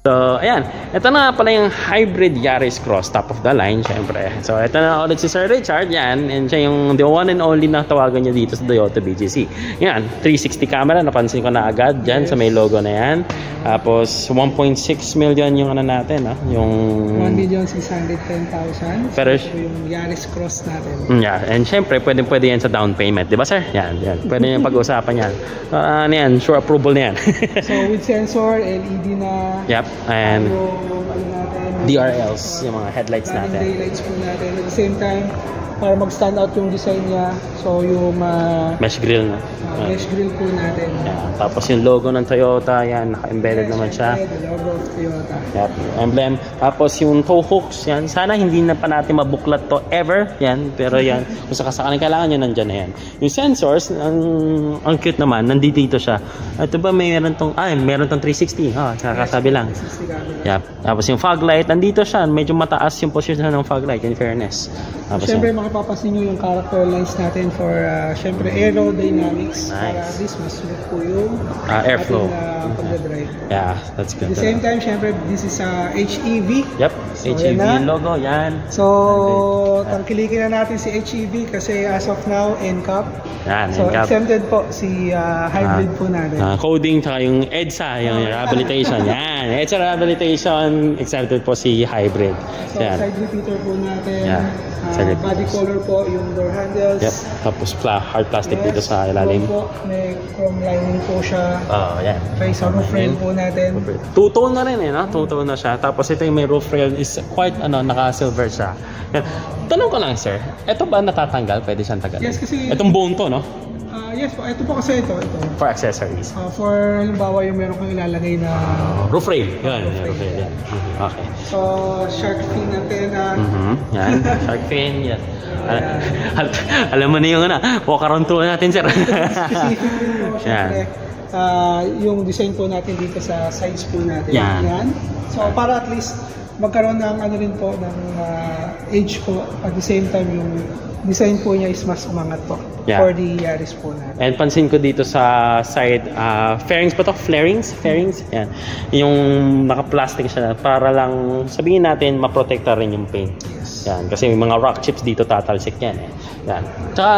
So, ayan. Ito na pala yung hybrid Yaris Cross, top of the line, syempre. So, ito na ulit si Sir Richard, yan. And siya yung the one and only na tawagan niya dito sa Toyota BGC. Yan, 360 camera, napansin ko na agad dyan sa may logo na yan. Tapos, 1.6 million yung ano natin, no? Yung 1,610,000. Pero, yung Yaris Cross natin. Yeah, and syempre, pwede yan sa down payment. Di ba, sir? Yan. Pwede yung pag-usapan yan. Ano yan, sure approval na yan. So, with sensor, LED na. Yep. And DRLs, yung mga headlights natin. Daylights po natin. At the same time, para mag-stand out yung design niya. So, yung mesh grill na. Mesh grill po natin. Yeah. Tapos yung logo ng Toyota, yan, naka-embedded naman siya. The logo of Toyota. Yep, emblem. Tapos yung tow hooks, yan. Sana hindi na pa natin mabuklat to ever. Yan, pero yan, kung sakasakaling kailangan nyo, nandyan na yan. Yung sensors, ang cute naman, nandito siya. Ito ba, meron tong 360. Kakasabi lang. Yep. Tapos yung fog light, nandito siya. Medyo mataas yung position ng fog light, in fairness. Tapos siyempre, mapapasin nyo yung character lines natin for, siyempre, aerodynamics. Nice. Para at least mas smooth po yung airflow. pagdadrive. Yeah, that's good. At the same time, siyempre, this is HEV. Yep, so, HEV logo, yan. So, tangkilikin na natin si HEV kasi as of now, NCAP. Yan, so, NCAP. Exempted po si hybrid po natin. Coding, tsaka yung EDSA, yung rehabilitation. Yan, EDSA rehabilitation, exempted po si hybrid. So, yan. Side repeater po natin. Yeah. Body color po, yung door handles. Yep. Tapos hard plastic dito sa ilalim. Po, may chrome lining po siya. Yan. Okay, sa roof rail po natin. Two-tone na rin no? Two-tone na siya. Tapos ito yung may roof rail is quite naka-silver siya. Yan. Tanong ko lang, sir. Ito ba natatanggal? Pwede siyang tagalin? Yes, kasi itong bone to, no? Yes po. Ito po kasi ito. For accessories. For halimbawa yung meron kang ilalagay na roof rail. Yan. Roof rail. Yan. Okay. So, shark fin antena. Yan. Shark fin. Yan. Alam mo na yung walk around tour natin, sir. Specific din po, syempre. Yung design po natin dito sa sides po natin. Yan. So, para at least magkaroon ng rin po ng edge po. At the same time, yung design po niya is mas umangat po for the Yaris po natin. And pansin ko dito sa side, fairings pa to? Fairings? Yan. Yung naka-plastic siya para lang, sabihin natin, maprotekta rin yung paint. Yes. Yan. Kasi may mga rock chips dito tatalsik yan. Yan. Tsaka,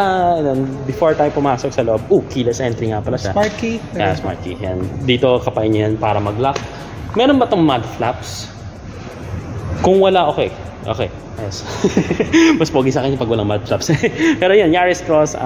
before tayo pumasok sa loob, keyless entry nga pala siya. Smart key. Yeah, smart key. Yan. Dito, kapain niya yan para mag-lock. Meron ba itong mud flaps? Kung wala, okay. Yes. Mas pogi sa akin pag walang mud flaps. Pero yan, Yaris Cross,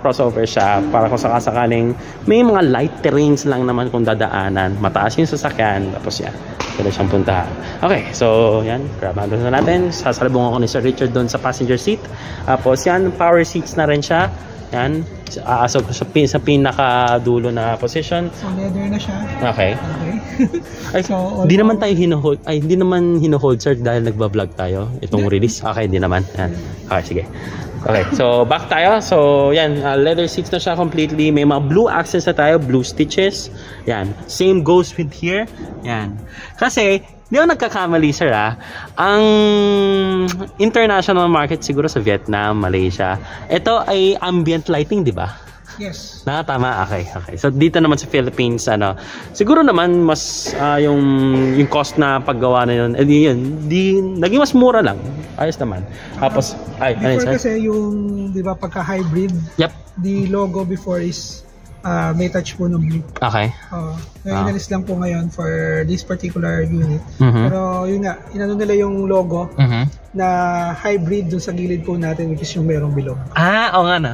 crossover siya para kung sakasakaling may mga light terrains lang naman kung dadaanan. Mataas yung sasakyan. Tapos yan, pwede siyang puntahan. Okay, so yan, grab handle na natin. Sasalubong ako ni Sir Richard doon sa passenger seat. Tapos yan, power seats na rin siya. Yan, so sa pinaka-dulo na position. So leather na siya. Okay. Ay, so, hindi naman tayo hino-hold. Ay, hindi naman hino-hold, sir, dahil nagba-vlog tayo itong release. Okay, hindi naman. Yan. Okay, sige. Okay, so back tayo. So, yan, leather seats na siya completely. May mga blue accents na tayo, blue stitches. Yan. Same goes with here. Yan. Kasi di ako nagkakamali, sir, ang international market siguro sa Vietnam, Malaysia, ito ay ambient lighting, di ba? Yes. Tama. Okay. So dito naman sa Philippines, siguro naman mas yung cost na paggawa na yun, naging mas mura lang. Ayos naman. Tapos, before kasi yung, di ba, pagka-hybrid, yep, the logo before is may touch po ng blue. Okay. Inalis lang po ngayon for this particular unit. Pero yun nga, inano nila yung logo na hybrid dun sa gilid po natin, which is yung merong bilog. Oo nga na.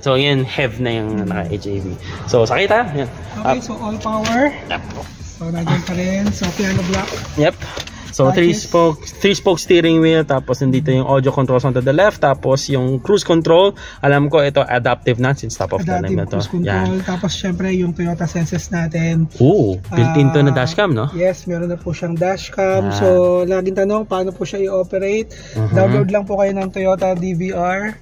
So yun, HEV na yung naka-HAV. So sakita. Yan. Okay, so all power. Yep. So nandiyan pa rin. So piano block. Yep. So, three-spoke steering wheel, tapos nandito yung audio controls onto the left, tapos yung cruise control, alam ko ito adaptive na since top of the line na to. Adaptive cruise control, tapos syempre yung Toyota Senses natin. Built-in to na dashcam, no? Yes, meron na po siyang dashcam. So, laging tanong, paano po siya i-operate? Download lang po kayo ng Toyota DVR.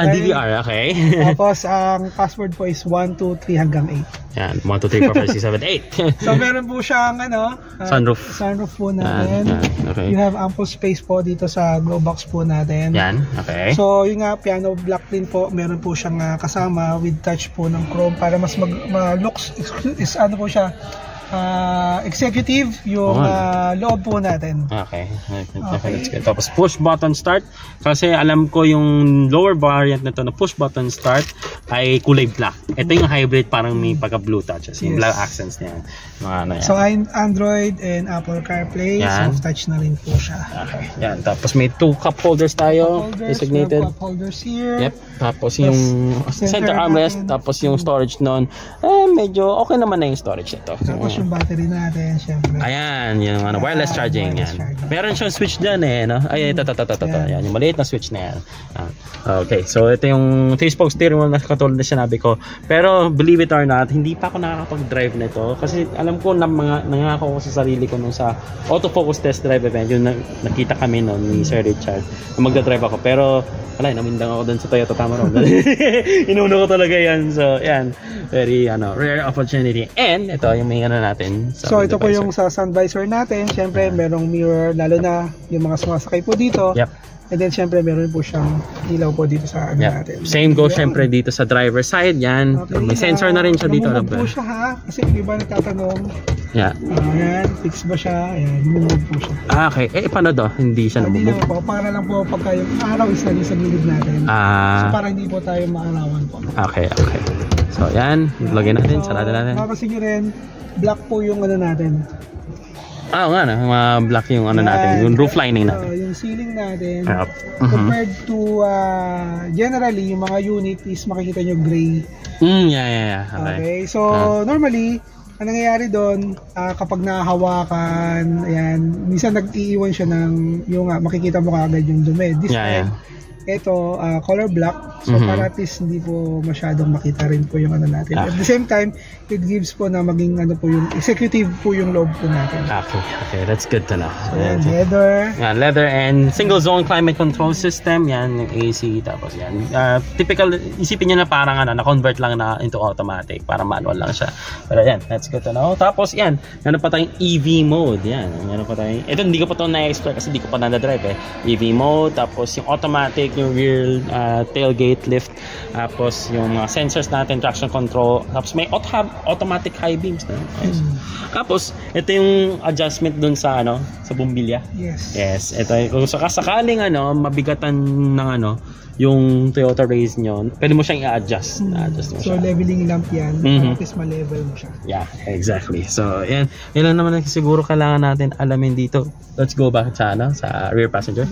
DVR, okay. Tapos, ang password po is 1, 2, 3 hanggang 8. Yan, 1, 2, 3, 4, 5, 6, 7, 8. So, meron po siyang sunroof. Sunroof po natin. Okay. You have ample space po dito sa glove box po natin. Yan, okay. So, yung piano block din po, meron po siyang kasama with touch po ng chrome para mas looks is po siya, executive, yung loob po natin. Okay. Let's get. Tapos push button start. Kasi alam ko yung lower variant na to na push button start ay kulay black. Ito yung hybrid, parang may pagka-blue touches. Yung black accents niya. Yan. So Android and Apple CarPlay. Soft touch na rin po siya. Okay. Yan. Tapos may 2 cup holders tayo. Designated. Cup holders here. Yep. Tapos yung center armrest. Tapos yung storage nun. Medyo okay naman na yung storage nito. Tapos yung battery natin, syempre. Ayan, yung wireless charging yan. Meron siyang switch dyan no? Ay, ito. Yan, yung maliit na switch na yan. Okay, so ito yung 3-spoke steering wheel na katulad na sinabi ko. Pero believe it or not, hindi pa ako nakakapag-drive nito kasi alam ko na nangako ko sa sarili ko nung sa autofocus test drive event, yung nakita kami noon ni Sir Richard na magdadrive ako. Pero wala, namindang ako dun sa Toyota Tamaron. Inuuna ko talaga yan. So, yan. Very rare opportunity. And ito yung may natin. So ito po yung sa sun visor natin. Siyempre merong mirror, lalo na yung mga sumasakay po dito. Yep. And then syempre meron po siyang ilaw po dito sa natin. Same goes syempre dito sa driver side. Yan. Okay, may sensor na rin siya dito. Lumubog po siya ha. Kasi yung iba nagtatanong. Yeah. Ayan. Fix ba siya? Ayan. Lumubog po siya. Okay. Paano to? Hindi siya namubog? Hindi naman po. Para lang po pagka yung araw isa sa gilid natin. So para hindi po tayo maarawan po. Okay. So yan. Lagyan natin. Sarado natin. Mapasin nyo rin. Black po yung natin. Nga black yung natin, yung roof lining natin. Yung ceiling natin, compared to generally, yung mga unit is makikita nyo gray. Yeah. Okay, so normally, ang nangyayari doon, kapag nahahawakan, ayan, minsan nag-iiwan siya ng, yung makikita mo kaagad yung dumi. This time, ito, color black. So para at least hindi po masyadong makita rin po yung natin. At the same time, it gives po na maging po yung executive po yung loob po natin. Okay, that's good to know. So leather. Leather and single zone climate control system. Yan, yung AC. Tapos yan. Typical, isipin nyo na parang na-convert lang na into automatic. Para manual lang siya. Pero yan, that's good to know. Tapos yan, meron pa tayong EV mode. Yan, meron pa tayong, ito hindi ko pa ito na-explore kasi hindi ko pa na-drive EV mode, tapos yung automatic, yung rear tailgate lift, tapos yung mga sensors natin, traction control, tapos may automatic high beams na. Tapos ito yung adjustment dun sa sa bumbilya. Yes, ito kung sakaling mabigatan ng yung Toyota Race nyo, pwede mo siyang i-adjust. So leveling lamp yan, at least ma-level mo siya. Yeah, exactly. So yan lang naman siguro kailangan natin alamin dito. Let's go back sa rear passenger.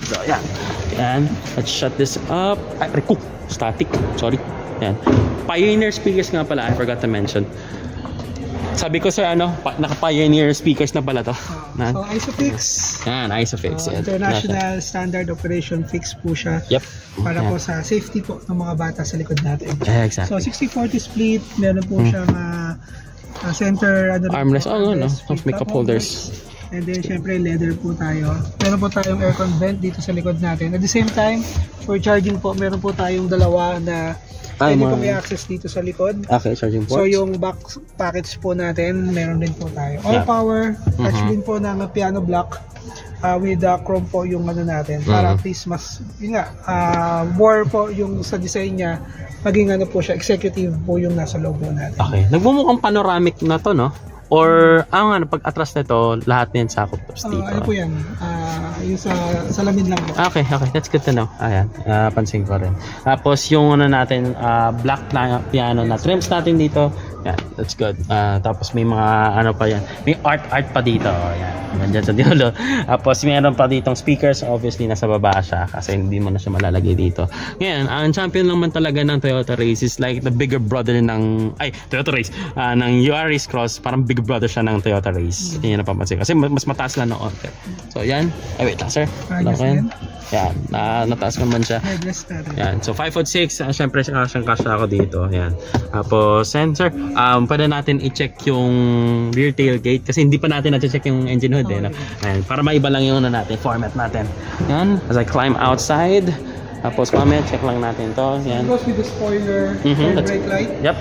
So yan, let's shut this up. Static, sorry. Yan, Pioneer speakers nga pala, I forgot to mention. Sabi ko sir, naka-Pioneer speakers na pala to. So ISOFIX. Yan, ISOFIX. International Standard Operation Fix po siya. Yep. Para po sa safety po ng mga bata sa likod natin. Exactly. So 60-40 split, meron po siyang center armrest. May cup holders. And then syempre leather po tayo. Meron po tayong aircon vent dito sa likod natin. At the same time, for charging po, meron po tayong dalawa na pwede po may access dito sa likod. Okay, charging ports. So yung back package po natin, meron din po tayo. All power, touch din po ng piano block with chrome po yung natin. Para at least mas, more po yung sa design niya, maging po siya, executive po yung nasa loob po natin. Okay, nagmumukhang panoramic na to, no? Or, pag atras nito, lahat na yan sakop dito. Ano po yan? Yung sa salamin lang po. Okay, that's good to know. Ayan, pansin ko rin. Tapos yung natin, black piano na trims natin dito. Yan, that's good. Tapos may mga pa yan. May art pa dito. Yan, nandyan sa diolo. Tapos mayroon pa ditong speakers. Obviously, nasa baba siya kasi hindi mo na siya malalagay dito. Ngayon, ang champion naman talaga ng Toyota Race is like the bigger brother ng Toyota Race, ng Yaris Cross. Parang big brother siya ng Toyota Race. Hindi na papansin. Kasi mas mataas lang noon. So, yan. Wait lang, sir. Yan, nataas naman siya. Yan. So 5'6", syempre kasya ako dito. Yan. Tapos sensor, pwede natin i-check yung rear tailgate kasi hindi pa natin na-check yung engine hood no? Ayan, para maiba lang yung natin, format natin. Yan, as I climb outside. Tapos mamaya check lang natin to. Yan. It goes with the spoiler and brake light. Yep.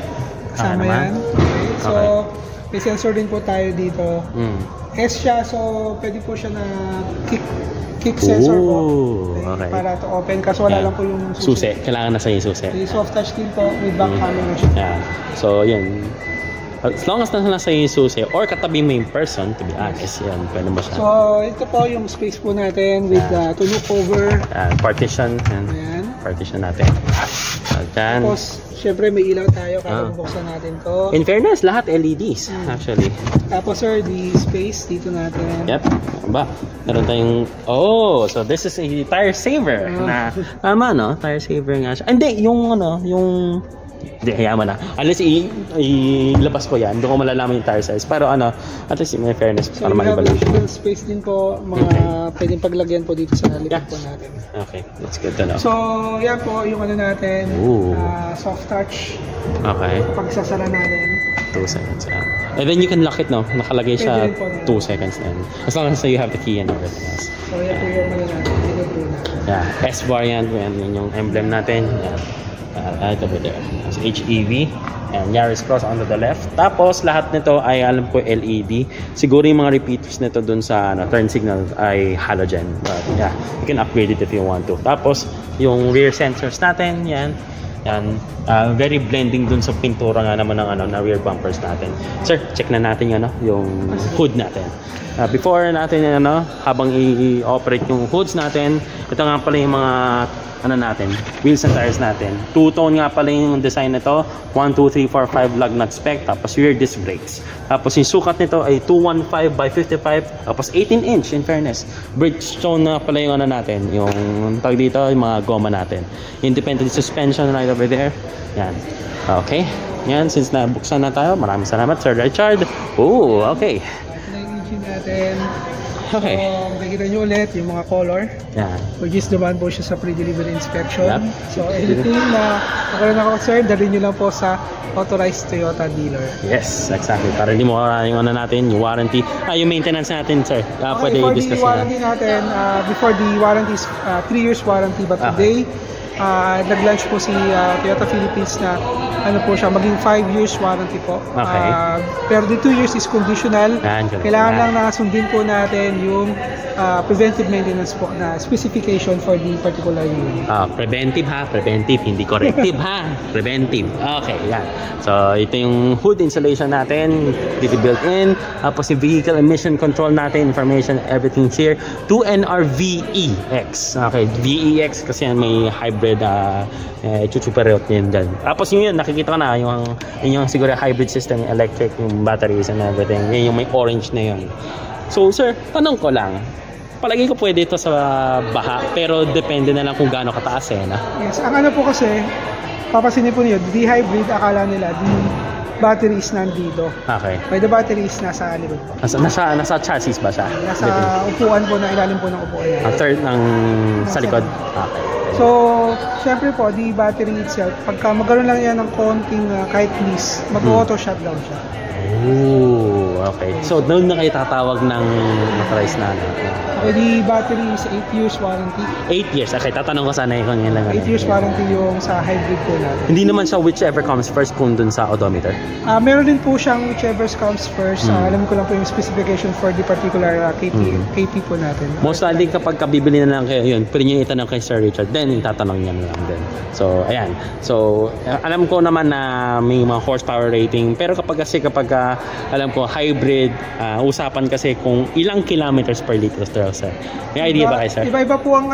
Kasama yan. Okay. So may sensor din po tayo dito. S siya, so pwede po siya na kick sensor po. Okay. Para to open kasi wala lang po yung susi. Kailangan nasa yung susi. May soft touch din po with back camera siya. So yun. As long as nasa yung susi or katabi mo yung person, to be honest, yan, pwede mo siya. So, ito po yung space po natin with tulip cover. Partition. Ayan. Partition natin. Dyan. Tapos, syempre may ilaw tayo kaya bubuksan natin to. In fairness, lahat LEDs, actually. Tapos sir, the space dito natin. Yep. Ba, meron tayong, so this is a tire saver. Na, tama, no? Tire saver nga siya. Hindi, yung hindi, hayaan mo na. Unless ilabas ko yan, doon ko malalaman yung tire size. Pero at least may fairness so, para ma-evaluate. So, space din po, mga pwedeng paglagyan po dito sa likod po natin. Okay, that's good to know. So, yan po yung natin, soft touch. Okay. Pagsasara natin. 2 seconds, And then you can lock it, no? Nakalagay siya 2 seconds then. As long as you have the key and everything else. So, yan po yung natin. Dito po natin. Yeah, S-variant, yan yung emblem natin. Right over there. So, HEV and Yaris Cross onto the left. Tapos lahat nito ay alam ko LED. Siguro yung mga repeaters nito dun sa turn signal ay halogen. But yeah, you can upgrade it if you want to. Tapos yung rear sensors natin, yan. Very blending dun sa pintura nga naman ng na rear bumpers natin. Sir, check na natin yung hood natin. Before natin habang i-operate yung hoods natin, ito nga pala yung mga natin, wheels and tires natin. 2-tone nga pala yung design nito. 1, 2, 3, 4, 5 lug nut spec. Tapos rear disc brakes. Tapos yung sukat nito ay 215 by 55. Tapos 18-inch in fairness. Bridgestone na pala yung natin. Yung tag dito, yung mga goma natin. Independent suspension right over there. Yan. Okay. Yan, since nabuksan na tayo, maraming salamat Sir Richard. Okay. Ito na yung engine natin. Okay. So, makikita nyo ulit yung mga color. Yan. Which is dumaan po siya sa pre-delivery inspection. Yep. So, anything na nakaroon ako, sir, dalhin nyo lang po sa authorized Toyota dealer. Yes, exactly. Para hindi mo yung natin, yung warranty. Yung maintenance natin, sir. Pwede i-discuss na. For the warranty natin, before the warranty is 3 years warranty. But today, nag-launch po si Toyota Philippines na po siya, maging 5 years warranty po. Okay. Pero the 2 years is conditional. Kailangan lang nakasundin po natin yung preventive maintenance po na specification for the particular unit. Preventive preventive, hindi corrective preventive. Okay, yan. So, ito yung hood installation natin, dito built in. Tapos yung vehicle emission control natin, information, everything's here. 2NR VEX. Okay, VEX kasi yan may hybrid chuchuperot yun dyan. Tapos yun, nakikita ko na yung siguro hybrid system, electric, yung batteries and everything. Yan yung may orange na yun. So sir, tanong ko lang, palagi ko pwede ito sa baha, pero depende na lang kung gaano kataas Yes, ang po kasi, papasinin po niyo, the hybrid, akala nila, the battery is nandito. Okay. By the battery is nasa likod po. Nasa chassis ba siya? Nasa upuan po, na ilalim po ng upuan niya. Ang third ng sa likod? Okay. So, syempre po, the battery itself, pagka magkaroon lang yan ng konting kahit miss, mag-auto shutdown siya. Okay. So, doon na kayo tatawag ng authorized na Okay, the battery is 8 years warranty. 8 years? Okay, tatanong ko sana kung yan lang. 8 years warranty yung sa hybrid po natin. Hindi naman siya whichever comes first kung dun sa odometer? Meron din po siyang whichever comes first. Alam ko lang po yung specification for the particular KP po natin. Most likely kapag bibili na lang kayo yun, pwede nyo itanong kay Sir Richard, then tatanong niya na lang din. So, ayan. So, alam ko naman na may mga horsepower rating, pero kapag alam ko, hybrid, usapan kasi kung ilang kilometers per liter sir. May idea ba kayo, sir? Iba-iba po ang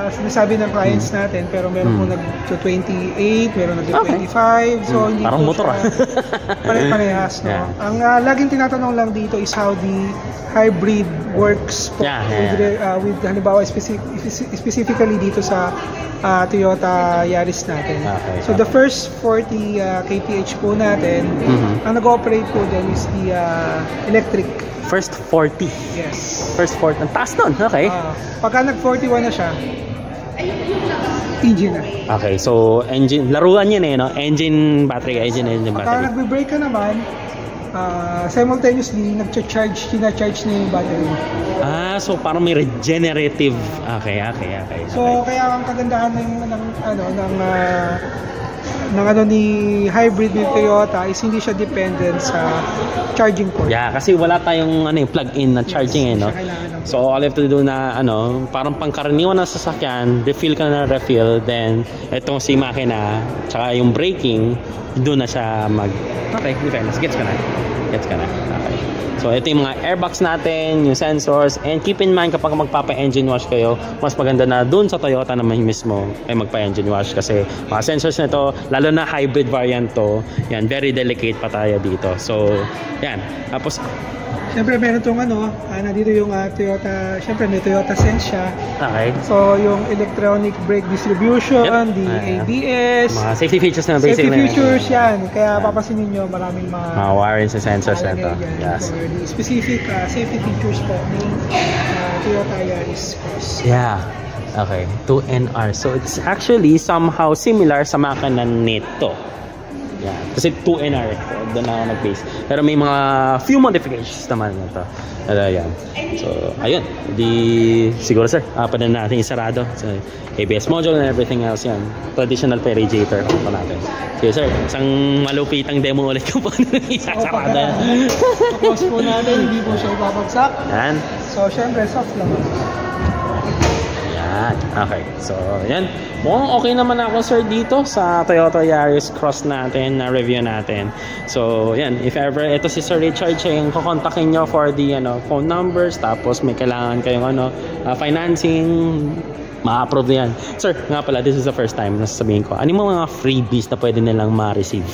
sinasabi ng clients natin, pero meron po nag-28, meron nag-25, so hindi parang po motor pare-parehas, no? Yeah. Ang laging tinatanong lang dito is how the hybrid works po with halimbawa specifically dito sa Toyota Yaris natin. Okay, so the first 40 kph po natin, ang nag-ooperate po dyan is the electric. First 40? Yes. First 40. Ang taas nun, okay. Pagka nag-41 na siya, engine na. Okay, so engine, laruan yun no? Engine, battery. Pagka nagbe-brake ka naman, simultaneously, tina-charge na yung battery. So parang may regenerative. Okay. So, kaya ang kagandahan ng ni hybrid ni Toyota is hindi siya dependent sa charging port. Yeah, kasi wala tayong plug-in na charging no. So all you have to do na parang pangkaraniwan na sasakyan, refill ka na refill, then etong si makina, tsaka yung braking, doon na siya okay, in fairness, gets ka na. Okay. So ito yung mga airbags natin, yung sensors, and keep in mind kapag magpapa-engine wash kayo, mas maganda na dun sa Toyota naman mismo ay magpa-engine wash kasi mga sensors na to, lalo na hybrid variant to, yan, very delicate pa tayo dito. So yan, tapos siyempre meron itong nandito yung Toyota, siyempre may Toyota Sense siya. okay. So yung electronic brake distribution, the ABS, mga safety features na safety features yan. Kaya papansinin nyo maraming mga warranty sa sensors na ito. Yes. For the specific safety features po ng Toyota Yaris Cross. Yeah. Okay. 2NR. So it's actually somehow similar sa makina nito. Yeah. Kasi 2NR. Doon na ako nag-base. Pero may mga few modifications naman ito. Yan. So, ayun. Siguro sir, pa na natin isarado. So, ABS module and everything else yan. Traditional pa radiator pa natin. Sige sir, isang malupitang demo ulit ko po isasarado yan. Close po natin, hindi po siya ipapagsak. Yan. So, syempre, soft lang. Okay, so yan. Mukhang okay naman ako sir dito sa Toyota Yaris Cross natin na review natin. So yan, if ever ito si Sir Richard siya yung kukontakin nyo for the phone numbers, tapos may kailangan kayong financing, ma-approve yan. Sir, nga pala, this is the first time na sasabihin ko, ano yung mga freebies na pwede nilang ma-receive?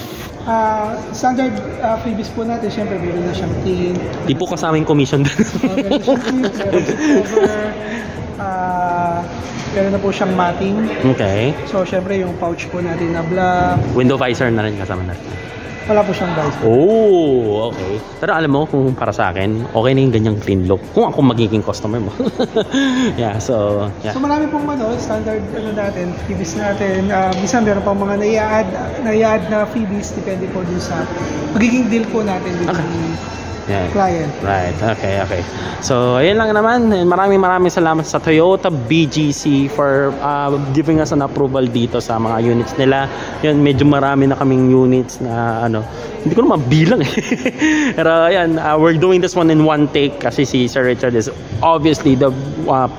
Standard freebies po natin, syempre meron na siyang tin. Di po kasama yung commission. Meron na siyang tin, meron siyang cover. Meron na po siyang matting. Okay. So, syempre yung pouch po natin na black. Window visor na rin kasama natin. Wala po siyang visor. Oh, okay. Pero alam mo, kung para sa akin, okay na yung ganyang clean look. Kung ako magiging customer mo. Yeah, so, yeah. So, marami pong standard natin, freebies natin. Minsan meron pang mga nai-add na freebies, depende po dun sa magiging deal po natin with yeah. Client. Right, okay. So, ayun lang naman. Maraming salamat sa Toyota BGC for giving us an approval dito sa mga units nila. Yan, medyo marami na kaming units na hindi ko na mabilang Pero ayan, we're doing this one in one take kasi si Sir Richard is obviously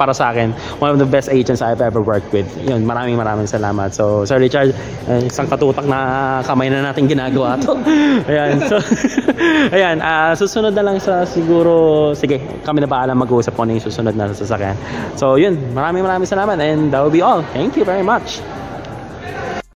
para sa akin, one of the best agents I've ever worked with. Yun, maraming salamat. So, Sir Richard, isang katutak na kamay na natin ginagawa to. Ayan, so ayan, susunod na lang sa siguro, sige, kami na bahala mag-uusap kung ano yung susunod na sasakyan. So, yun, maraming salamat and that will be all. Thank you very much.